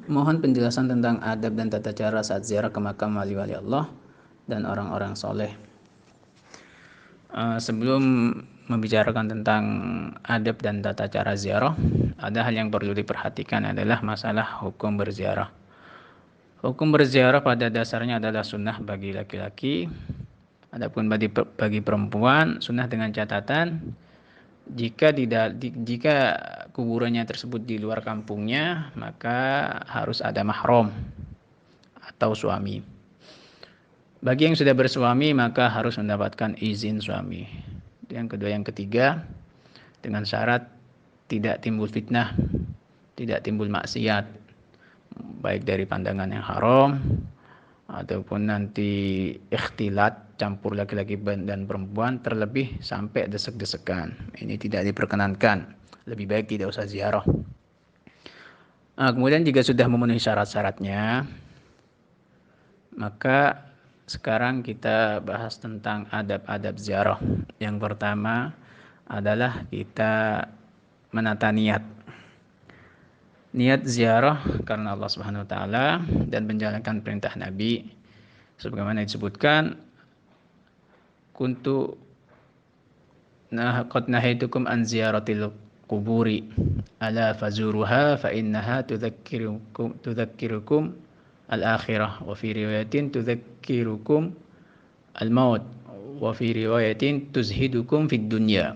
Mohon penjelasan tentang adab dan tata cara saat ziarah ke makam wali-wali Allah dan orang-orang soleh. Sebelum membicarakan tentang adab dan tata cara ziarah, ada hal yang perlu diperhatikan adalah masalah hukum berziarah. Hukum berziarah pada dasarnya adalah sunnah bagi laki-laki, adapun bagi perempuan sunnah dengan catatan jika kuburannya tersebut di luar kampungnya, maka harus ada mahram atau suami. Bagi yang sudah bersuami maka harus mendapatkan izin suami. Yang kedua, yang ketiga, dengan syarat tidak timbul fitnah, tidak timbul maksiat, baik dari pandangan yang haram ataupun nanti ikhtilat campur laki-laki dan perempuan, terlebih sampai desek-desekan. Ini tidak diperkenankan. Lebih baik tidak usah ziarah. Kemudian jika sudah memenuhi syarat-syaratnya, maka sekarang kita bahas tentang adab-adab ziarah. Yang pertama adalah kita menata niat. Niat ziarah karena Allah Subhanahu wa taala dan menjalankan perintah Nabi sebagaimana disebutkan, kuntu qad nahaitukum an ziyaratil quburi ala fazuruha fa innaha tudzakirukum al-akhirah, wa fi riwayatin tudzakirukum al-maut, wa fi riwayatin tuzhidukum fid dunya.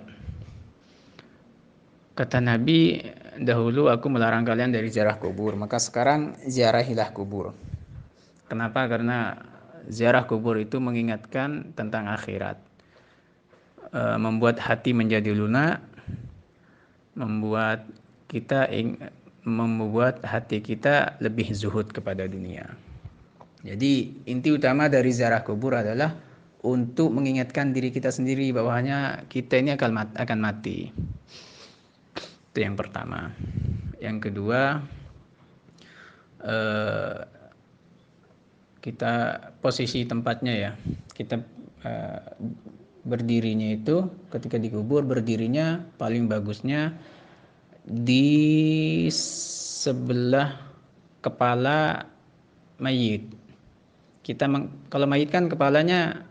Kata Nabi, dahulu aku melarang kalian dari ziarah kubur, maka sekarang ziarahilah kubur. Kenapa? Karena ziarah kubur itu mengingatkan tentang akhirat, membuat hati menjadi lunak, membuat hati kita lebih zuhud kepada dunia. Jadi inti utama dari ziarah kubur adalah untuk mengingatkan diri kita sendiri bahwanya kita ini akan mati. Itu yang pertama. Yang kedua, kita posisi tempatnya ya. Kita berdirinya itu ketika dikubur, berdirinya paling bagusnya di sebelah kepala mayit. Kalau mayit kan kepalanya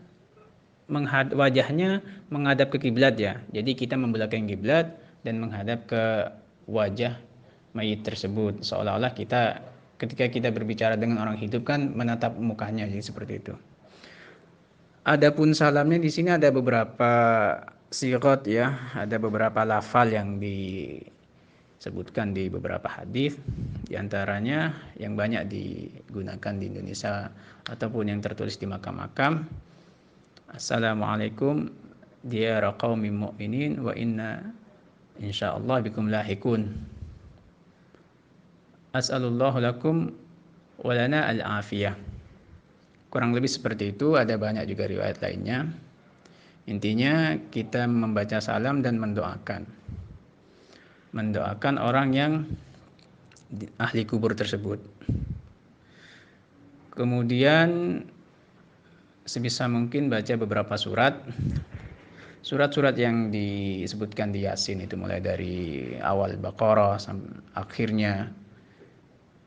wajahnya menghadap ke kiblat ya. Jadi kita membelakangi kiblat dan menghadap ke wajah mayit tersebut, seolah-olah kita ketika kita berbicara dengan orang hidup kan menatap mukanya, jadi seperti itu. Adapun salamnya di sini ada beberapa sigot ya, ada beberapa lafal yang disebutkan di beberapa hadis. Di antaranya yang banyak digunakan di Indonesia ataupun yang tertulis di makam-makam. Assalamualaikum diyara qaumin mu'minin wa inna insyaallah bikum lahikun. As'alullahu lakum wa lana al-afiyah. Kurang lebih seperti itu, ada banyak juga riwayat lainnya. Intinya kita membaca salam dan mendoakan orang yang ahli kubur tersebut. Kemudian sebisa mungkin baca beberapa surat yang disebutkan di Yasin itu, mulai dari awal Baqarah sampai akhirnya.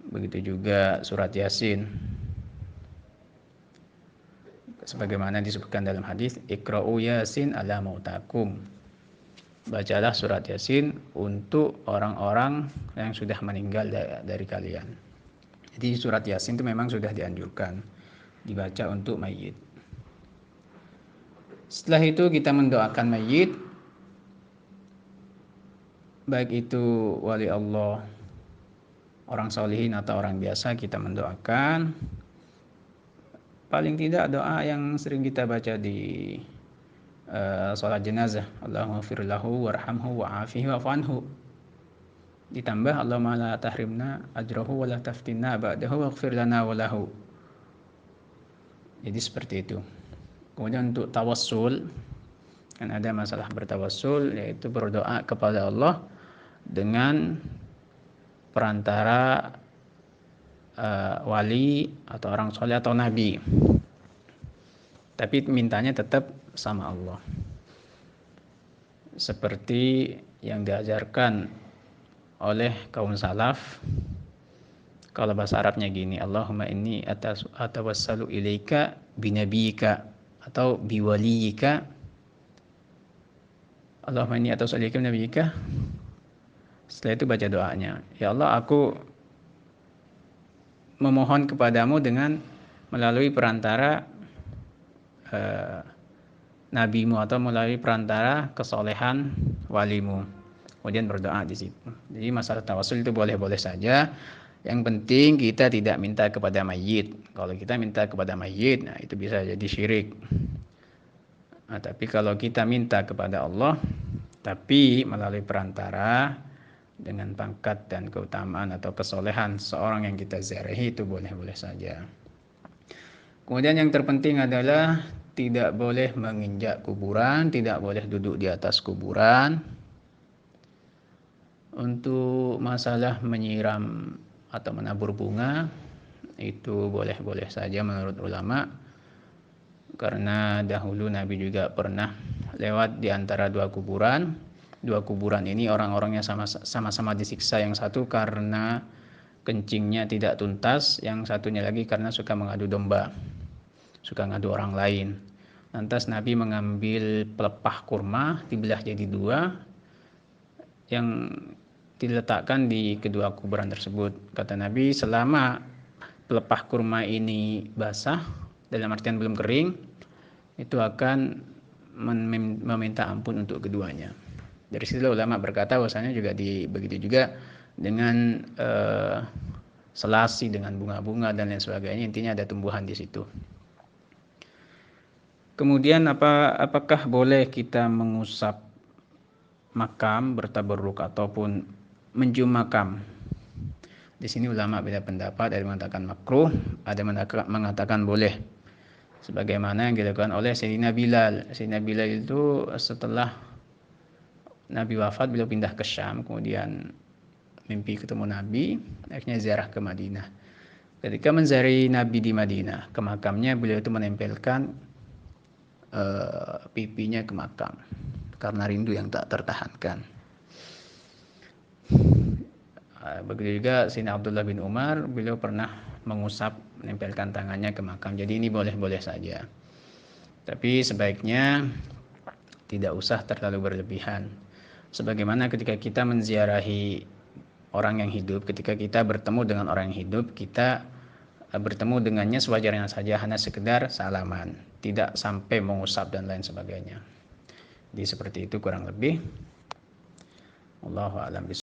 Begitu juga surat Yasin, sebagaimana disebutkan dalam hadis, Iqra'u Yasin ala mautakum. Bacalah surat Yasin untuk orang-orang yang sudah meninggal dari kalian. Jadi surat Yasin itu memang sudah dianjurkan dibaca untuk mayit. Setelah itu kita mendoakan mayit, baik itu wali Allah, orang solihin atau orang biasa, kita mendoakan. Paling tidak doa yang sering kita baca di sholat jenazah, Allahumma ighfir lahu warhamhu wa'afihi wa'fu anhu. Ditambah Allahumma la tahrimna ajrahu wa la taftinna ba'dahu waghfir lana wa lahu. Jadi seperti itu. Kemudian untuk tawassul, kan ada masalah bertawassul, yaitu berdoa kepada Allah dengan perantara wali atau orang soleh atau nabi, tapi mintanya tetap sama Allah, seperti yang diajarkan oleh kaum salaf Kalau bahasa Arabnya gini, Allahumma inni atawassalu ilaika binabiyika atau biwaliyika. Allahumma inni atawassalu ilaika binabiyika. Setelah itu baca doanya. Ya Allah, aku memohon kepadamu dengan melalui perantara nabimu atau melalui perantara kesolehan walimu. Kemudian berdoa di situ. Jadi masalah tawasul itu boleh-boleh saja. Yang penting kita tidak minta kepada mayit. Kalau kita minta kepada mayit, nah itu bisa jadi syirik. Nah, tapi kalau kita minta kepada Allah, tapi melalui perantara dengan pangkat dan keutamaan atau kesolehan seorang yang kita ziarahi, itu boleh-boleh saja. Kemudian yang terpenting adalah tidak boleh menginjak kuburan, tidak boleh duduk di atas kuburan. Untuk masalah menyiram atau menabur bunga, itu boleh-boleh saja menurut ulama, karena dahulu Nabi juga pernah lewat di antara dua kuburan. Dua kuburan ini orang-orangnya sama-sama disiksa, yang satu karena kencingnya tidak tuntas, yang satunya lagi karena suka mengadu domba, suka ngadu orang lain. Lantas Nabi mengambil pelepah kurma, dibelah jadi dua, yang diletakkan di kedua kuburan tersebut. Kata Nabi, selama pelepah kurma ini basah, dalam artian belum kering, itu akan meminta ampun untuk keduanya. Dari situ ulama berkata bahwasanya juga begitu juga dengan selasi, dengan bunga-bunga dan lain sebagainya, intinya ada tumbuhan di situ. Kemudian apakah boleh kita mengusap makam, bertabarruk ataupun menjum makam? Di sini ulama beda pendapat, ada yang mengatakan makruh, ada yang mengatakan boleh. Sebagaimana yang dilakukan oleh Sayyidina Bilal. Sayyidina Bilal itu setelah Nabi wafat, beliau pindah ke Syam, kemudian mimpi ketemu Nabi, akhirnya ziarah ke Madinah. Ketika menziarahi Nabi di Madinah, ke makamnya, beliau itu menempelkan pipinya ke makam karena rindu yang tak tertahankan. Begitu juga Sayyidina Abdullah bin Umar, beliau pernah mengusap, menempelkan tangannya ke makam. Jadi ini boleh-boleh saja, tapi sebaiknya tidak usah terlalu berlebihan. Sebagaimana ketika kita menziarahi orang yang hidup, ketika kita bertemu dengan orang yang hidup, kita bertemu dengannya sewajarnya saja, hanya sekedar salaman, tidak sampai mengusap dan lain sebagainya. Jadi seperti itu kurang lebih. Wallahu a'lam bishawab.